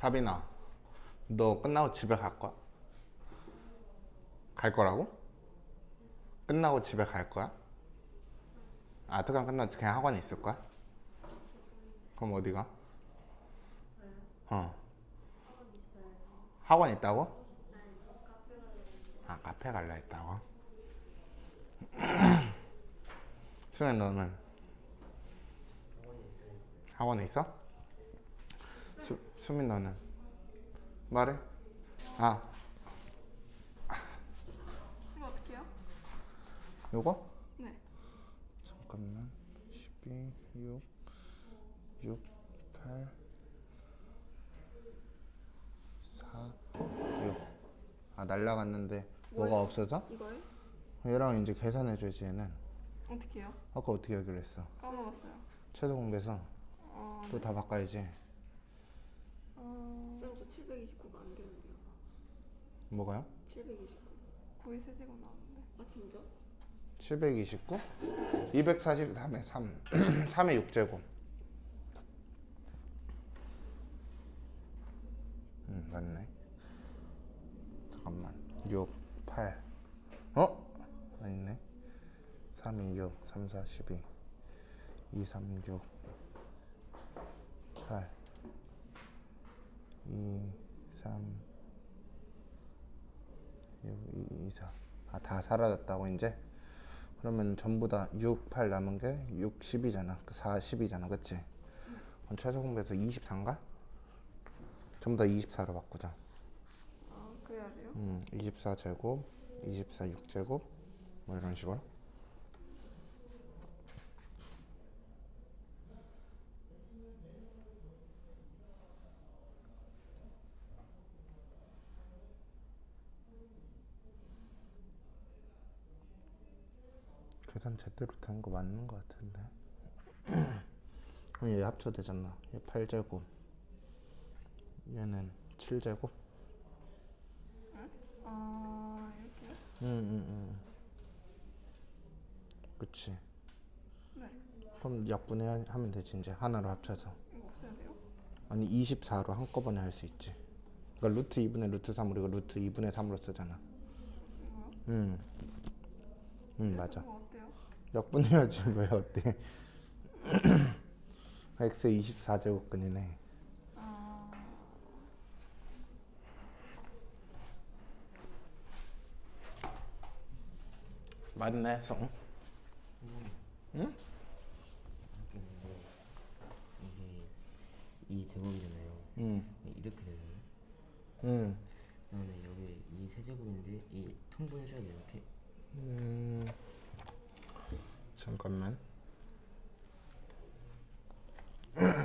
다빈아, 너 끝나고 집에 갈 거야? 갈 거라고? 끝나고 집에 갈 거야? 아, 특강 끝나고 그냥 학원에 있을 거야? 그럼 어디 가? 어. 학원 있다고? 아, 카페 갈라 했다고? 수현 너는? 학원에 있어? 수민 너는? 말해? 아, 이거 어떻게 해요? 요거? 네. 잠깐만. 12, 6, 8, 4, 6. 아, 날라갔는데 뭐가 없어져? 이거요? 얘랑 이제 계산해줘야지 얘는. 어떻게 해요? 아까 어떻게 하기로 했어? 까먹었어요. 최소 공개서 또 다 바꿔야지. 쌤, 저 729가 안 되는데요. 뭐가요? 729. 9의 세제곱 나오는데. 아, 진짜? 729? 243에 3. 3의 6제곱. 맞네. 잠깐만. 6, 8. 어? 아니네. 3, 2, 6, 3, 4, 12. 2, 3, 6, 8. 2, 3, 6, 2, 4. 아, 다 사라졌다고 이제? 그러면 전부 다 6, 8 남은 게 6, 10이잖아. 4, 10이잖아. 그치? 그럼 최소 공배에서 24인가? 전부 다 24로 바꾸자. 아, 그래야 돼요? 24제곱, 24 6제곱, 뭐 이런 식으로. 계산 제대로 된 거 맞는 거 같은데. 그럼 얘 합쳐되잖아. 얘 8제곱, 얘는 7제곱. 아, 이렇게요? 그치. 네. 그럼 약분하면 되지 이제 하나로 합쳐서. 이거 없애야 돼요? 아니 24로 한꺼번에 할 수 있지. 그러니까 루트 2분의 루트 3 우리가 루트 2분의 3으로 쓰잖아. 이거요? 맞아. 이거 어때요? 약분해야지. 왜 어때? x의 24제곱근이네. 아, 맞네, 송. 응? 이게 이 제곱이잖아요. 응. 이렇게 되네요. 응. 그다음에 여기 이 세제곱인데 이 통분해줘야 돼요. 이렇게. 잠깐만.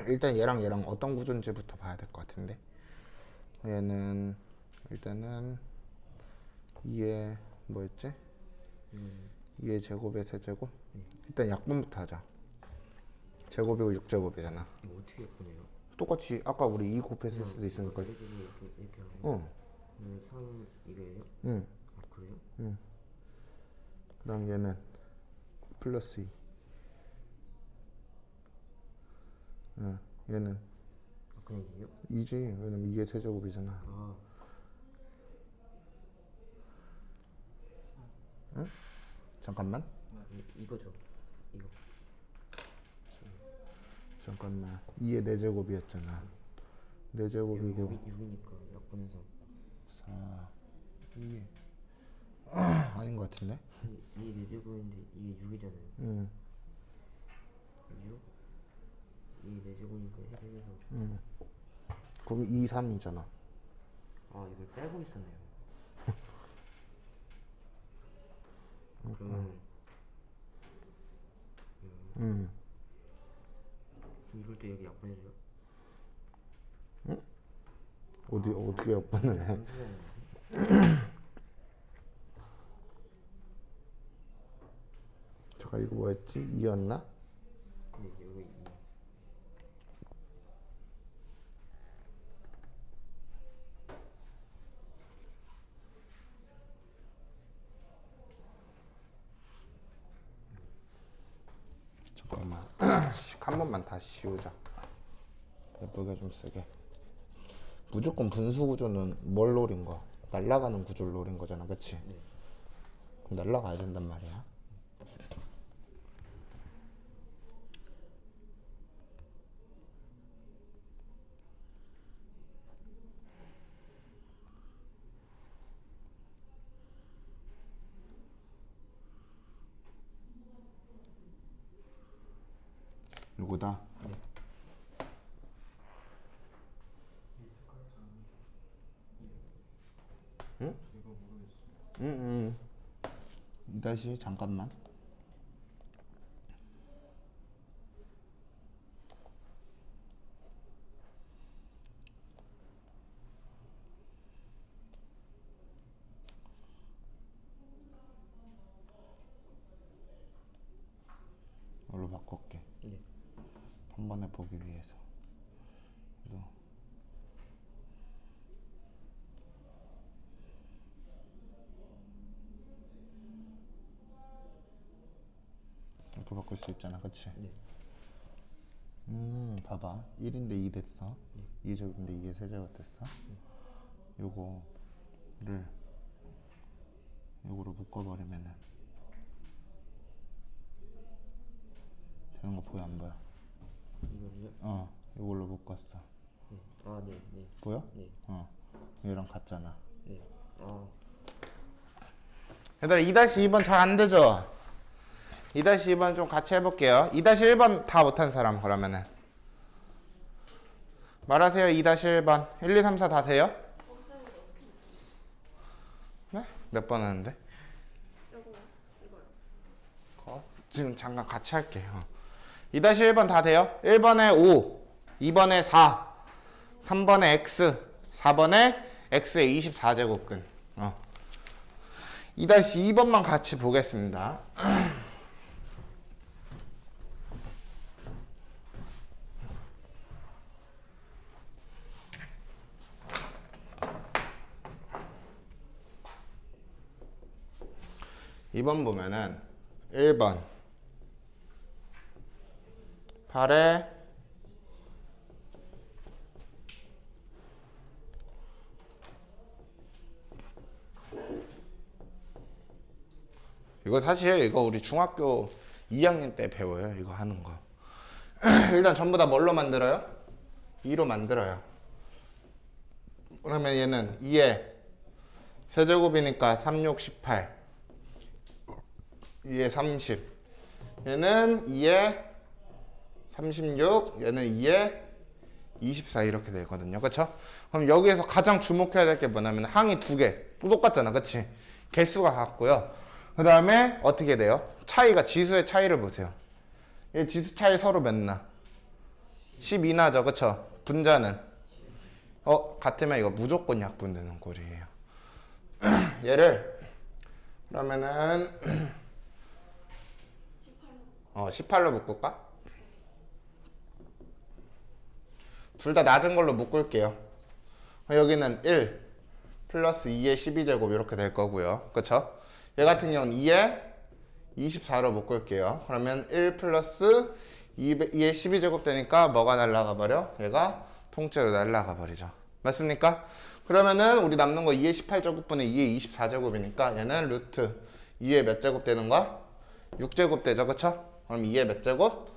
일단 얘랑 어떤 구조인지부터 봐야 될 것 같은데. 얘는 일단은 2의 뭐였지? 2의 제곱의 세제곱? 일단 약분부터 하자. 제곱이고 6제곱이잖아. 이거 어떻게 약분해요? 똑같이 아까 우리 2 곱했을 수도 있으니까. 이렇게 하고. 어. 3 이거예요? 응. 아 그래요? 그 다음 얘는 플러스 2. 얘는 아 그냥 이게요? 2지. 왜냐면 2의 세제곱이잖아. 아 응? 잠깐만. 이거죠. 이거. 잠깐만. 2의 4제곱이었잖아. 4제곱이고 6이니까 약분해서 4, 2. 아닌 것 같은데? 이 4제곱인데 이게 6이잖아요. 6? 이 4제곱이니까 해서 그럼 2, 3이잖아. 아 이걸 빼고 있었네요. 그러면 이럴 때 여기 약분해줘요? 어떻게 약분을 해? 잠깐, 이거 뭐였지? 2였나? 근데 여기 잠깐만. 한 번만 다시 씌우자. 예쁘게 좀 쓰게. 무조건 분수 구조는 뭘 노린 거? 날아가는 구조를 노린 거잖아, 그치? 네. 그럼 날아가야 된단 말이야. 요거다. 응? 응. 이 다시 잠깐만. 이걸로 바꿀게. 네. 한 번에 보기 위해서. 그래도 이렇게 바꿀 수 있잖아, 그치? 네. 봐봐. 1인데 2 됐어. 2제곱인데 2의 세제곱 됐어. 요거를 요거로 묶어버리면은 되는 거 보여, 안 보여? 이거를요? 요걸로 묶었어. 네. 아, 네. 네. 보여? 네. 얘랑 같잖아. 네. 아, 얘들아, 2-2번 잘 안 되죠? 2-2번 좀 같이 해볼게요. 2-1번 다 못한 사람, 그러면은 말하세요. 2-1번 1, 2, 3, 4 다 돼요? 네? 몇 번 하는데? 이거요. 지금 잠깐 같이 할게요. 2-1번 다 돼요? 1번에 5, 2번에 4, 3번에 x, 4번에 x의 24제곱근. 2-2번만 같이 보겠습니다. 이번 보면은 1번 8에 이거 사실 이거 우리 중학교 2학년 때 배워요. 이거 하는 거. 일단 전부 다 뭘로 만들어요? 2로 만들어요. 그러면 얘는 2의 세제곱이니까 3, 6, 18. 2의 30. 얘는 2의 36. 얘는 2의 24 이렇게 되거든요. 그쵸? 그럼 여기에서 가장 주목해야 될 게 뭐냐면 항이 두 개. 똑같잖아. 그치? 개수가 같고요. 그 다음에 어떻게 돼요? 차이가 지수의 차이를 보세요. 이 지수 차이 서로 몇 나? 12 나죠. 그쵸? 분자는 같으면 이거 무조건 약분되는 꼴이에요. 얘를 그러면은 18로 묶을까? 둘 다 낮은 걸로 묶을게요. 여기는 1 플러스 2의 12제곱 이렇게 될 거고요. 그쵸? 얘 같은 경우는 2의 24로 묶을게요. 그러면 1 플러스 2의 12제곱 되니까 뭐가 날라가 버려? 얘가 통째로 날라가 버리죠. 맞습니까? 그러면은 우리 남는 거 2의 18제곱분의 2의 24제곱이니까 얘는 루트 2의 몇 제곱 되는 거야? 6제곱 되죠. 그쵸? 그럼 2의 몇 제곱?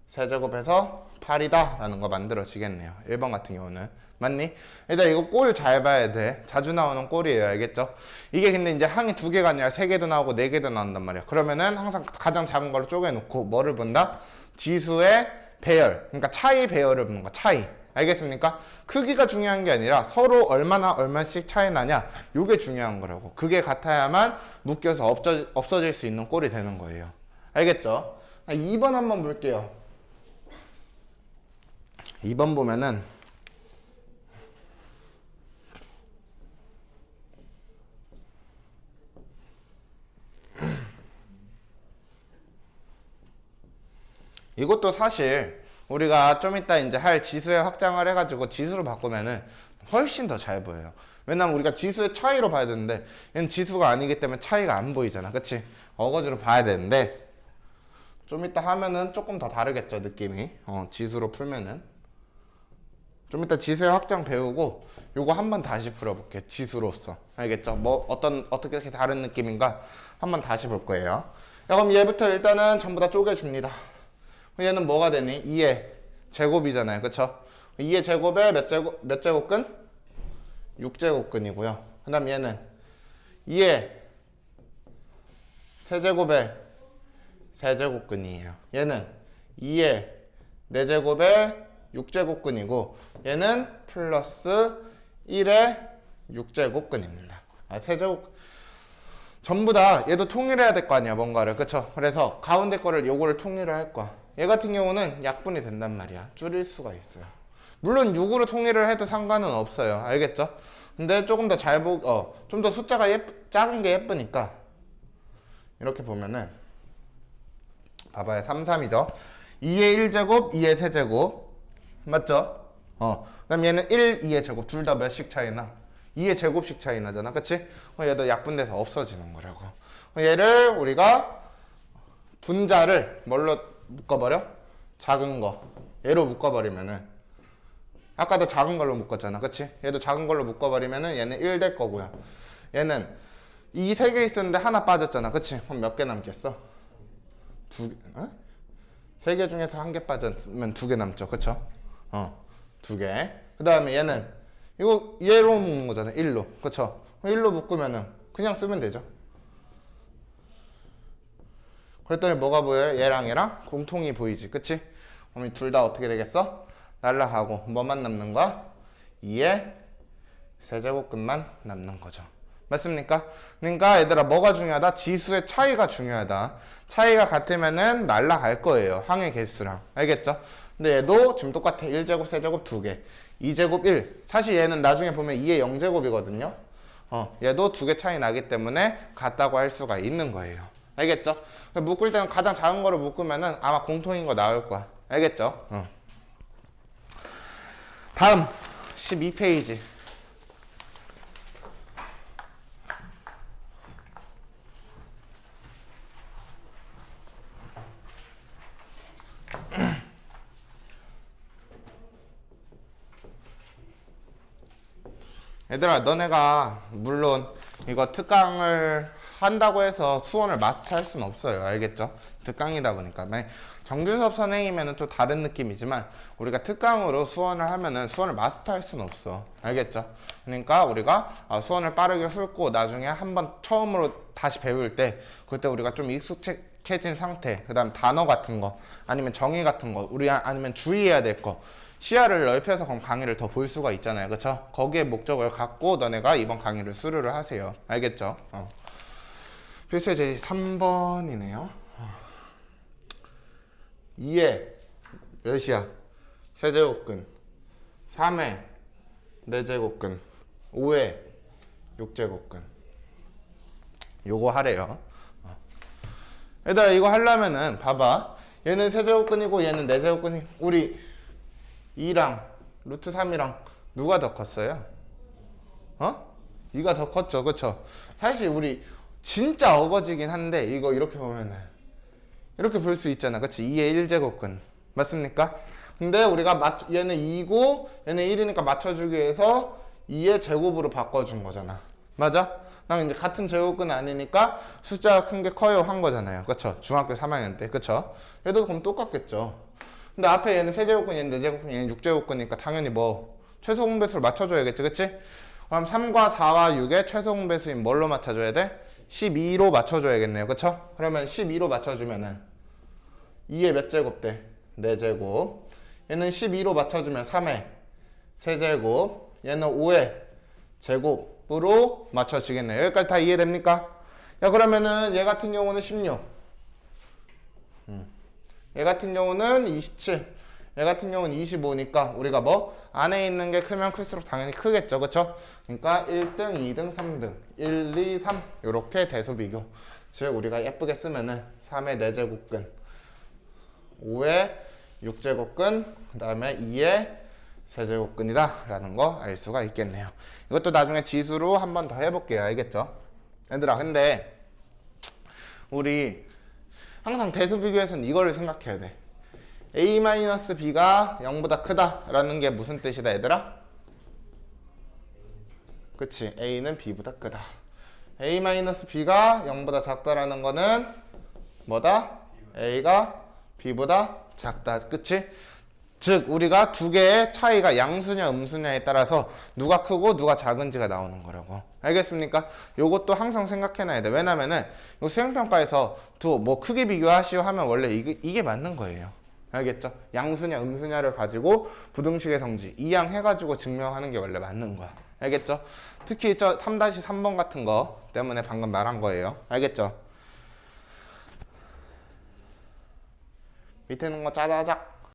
세제곱해서 8이다 라는 거 만들어지겠네요. 1번 같은 경우는. 맞니? 일단 이거 꼴 잘 봐야 돼. 자주 나오는 꼴이에요. 알겠죠? 이게 근데 이제 항이 두 개가 아니라 세 개도 나오고 네 개도 나온단 말이야. 그러면은 항상 가장 작은 걸로 쪼개놓고 뭐를 본다? 지수의 배열. 그러니까 차이 배열을 보는 거야. 차이. 알겠습니까? 크기가 중요한 게 아니라 서로 얼마씩 차이 나냐? 이게 중요한 거라고. 그게 같아야만 묶여서 없어질 수 있는 꼴이 되는 거예요. 알겠죠? 2번 한번 볼게요. 2번 보면은 이것도 사실 우리가 좀 이따 이제 할 지수에 확장을 해가지고 지수로 바꾸면은 훨씬 더 잘 보여요. 왜냐면 우리가 지수의 차이로 봐야 되는데 얘는 지수가 아니기 때문에 차이가 안 보이잖아. 그치? 어거지로 봐야 되는데 좀 이따 하면은 조금 더 다르겠죠, 느낌이. 지수로 풀면은. 좀 이따 지수의 확장 배우고 요거 한번 다시 풀어볼게. 지수로서. 알겠죠? 뭐 어떻게 다른 느낌인가 한번 다시 볼 거예요. 야, 그럼 얘부터 일단은 전부 다 쪼개줍니다. 얘는 뭐가 되니? 2의 제곱이잖아요. 그쵸? 2의 제곱에 몇 제곱근? 6제곱근이고요. 그 다음 얘는 2의 세제곱에 세제곱근이에요. 얘는 2의 4제곱에 6제곱근이고 얘는 플러스 1의 6제곱근입니다. 세제곱 전부 다 얘도 통일해야 될 거 아니야 뭔가를. 그쵸? 그래서 가운데 거를 요거를 통일을 할 거야. 얘 같은 경우는 약분이 된단 말이야. 줄일 수가 있어요. 물론 6으로 통일을 해도 상관은 없어요. 알겠죠? 근데 조금 더 좀 더 숫자가 작은 게 예쁘니까 이렇게 보면은 봐봐요. 3, 3이죠. 2의 1제곱, 2의 세제곱 맞죠? 그럼 얘는 1, 2의 제곱 둘 다 몇씩 차이 나? 2의 제곱씩 차이 나잖아. 그치? 얘도 약분돼서 없어지는 거라고. 얘를 우리가 분자를 뭘로 묶어버려? 작은 거 얘로 묶어버리면은 아까도 작은 걸로 묶었잖아. 그치? 얘도 작은 걸로 묶어버리면은 얘는 1 될 거고요. 얘는 이 3개 있었는데 하나 빠졌잖아. 그치? 그럼 몇 개 남겠어? 3개 중에서 1개 빠졌으면 2개 남죠. 그쵸? 2개. 그 다음에 얘는 이거 얘로 묶는 거잖아. 1로. 그쵸? 1로 묶으면은 그냥 쓰면 되죠. 그랬더니 뭐가 보여요? 얘랑 얘랑 공통이 보이지. 그치? 그럼 둘 다 어떻게 되겠어? 날라가고 뭐만 남는 거야? 2의 세제곱근만 남는 거죠. 맞습니까? 그러니까 얘들아 뭐가 중요하다? 지수의 차이가 중요하다. 차이가 같으면은 날라갈 거예요. 항의 개수랑. 알겠죠? 근데 얘도 지금 똑같아. 1제곱, 세제곱 2개. 2제곱 1. 사실 얘는 나중에 보면 2의 0제곱이거든요. 얘도 2개 차이 나기 때문에 같다고 할 수가 있는 거예요. 알겠죠? 묶을 때는 가장 작은 거를 묶으면은 아마 공통인 거 나올 거야. 알겠죠? 다음 12페이지. 얘들아 너네가 물론 이거 특강을 한다고 해서 수원을 마스터할 수는 없어요. 알겠죠? 특강이다 보니까 정규 수업 선행이면 또 다른 느낌이지만 우리가 특강으로 수원을 하면은 수원을 마스터할 수는 없어. 알겠죠? 그러니까 우리가 수원을 빠르게 훑고 나중에 한번 처음으로 다시 배울 때 그때 우리가 좀 익숙해진 상태, 그 다음 단어 같은 거 아니면 정의 같은 거 아니면 주의해야 될 거 시야를 넓혀서 그럼 강의를 더 볼 수가 있잖아요. 그쵸? 거기에 목적을 갖고 너네가 이번 강의를 수료를 하세요. 알겠죠? 필수의 제시 3번이네요. 2의 몇이야? 세제곱근 3의 4제곱근 5의 6제곱근 요거 하래요. 얘들아 이거 하려면은 봐봐. 얘는 세제곱근이고 얘는 4제곱근이 우리 2랑 루트 3이랑 누가 더 컸어요? 2가 더 컸죠. 그쵸? 사실 우리 진짜 어거지긴 한데 이거 이렇게 보면은 이렇게 볼 수 있잖아. 그치? 2의 1제곱근 맞습니까? 근데 우리가 얘는 2고 얘는 1이니까 맞춰주기 위해서 2의 제곱으로 바꿔준 거잖아. 맞아? 난 이제 같은 제곱근 아니니까 숫자가 큰 게 커요 한 거잖아요. 그쵸? 중학교 3학년 때. 그쵸? 얘도 그럼 똑같겠죠. 근데 앞에 얘는 세제곱근, 얘는 4제곱근, 얘는 6제곱근이니까 당연히 뭐 최소 공배수를 맞춰줘야겠지. 그치? 그럼 3과 4와 6의 최소 공배수인 뭘로 맞춰줘야 돼? 12로 맞춰줘야겠네요. 그쵸? 그러면 12로 맞춰주면은 2의 몇 제곱 돼? 4제곱. 얘는 12로 맞춰주면 3의 세제곱. 얘는 5의 제곱으로 맞춰지겠네요. 여기까지 다 이해됩니까? 야 그러면은 얘 같은 경우는 16. 얘 같은 경우는 27. 얘 같은 경우는 25니까 우리가 뭐 안에 있는 게 크면 클수록 당연히 크겠죠. 그쵸? 그러니까 1등, 2등, 3등 1, 2, 3 이렇게 대소비교. 즉 우리가 예쁘게 쓰면은 3의 4제곱근 5의 6제곱근 그 다음에 2의 세제곱근이다 라는 거 알 수가 있겠네요. 이것도 나중에 지수로 한 번 더 해볼게요. 알겠죠? 얘들아 근데 우리 항상 대소비교에서는 이거를 생각해야 돼. a-b가 0보다 크다라는 게 무슨 뜻이다 얘들아? 그치, a는 b보다 크다. a-b가 0보다 작다라는 거는 뭐다? a가 b보다 작다. 그치? 즉 우리가 두 개의 차이가 양수냐 음수냐에 따라서 누가 크고 누가 작은지가 나오는 거라고. 알겠습니까? 요것도 항상 생각해놔야 돼. 왜냐면은 요 수행평가에서 두 뭐 크기 비교하시오 하면 원래 이게 맞는 거예요. 알겠죠? 양수냐 음수냐를 가지고 부등식의 성질 이양 해가지고 증명하는 게 원래 맞는 거야. 알겠죠? 특히 저 3-3번 같은 거 때문에 방금 말한 거예요. 알겠죠? 밑에 있는 거 짜자작.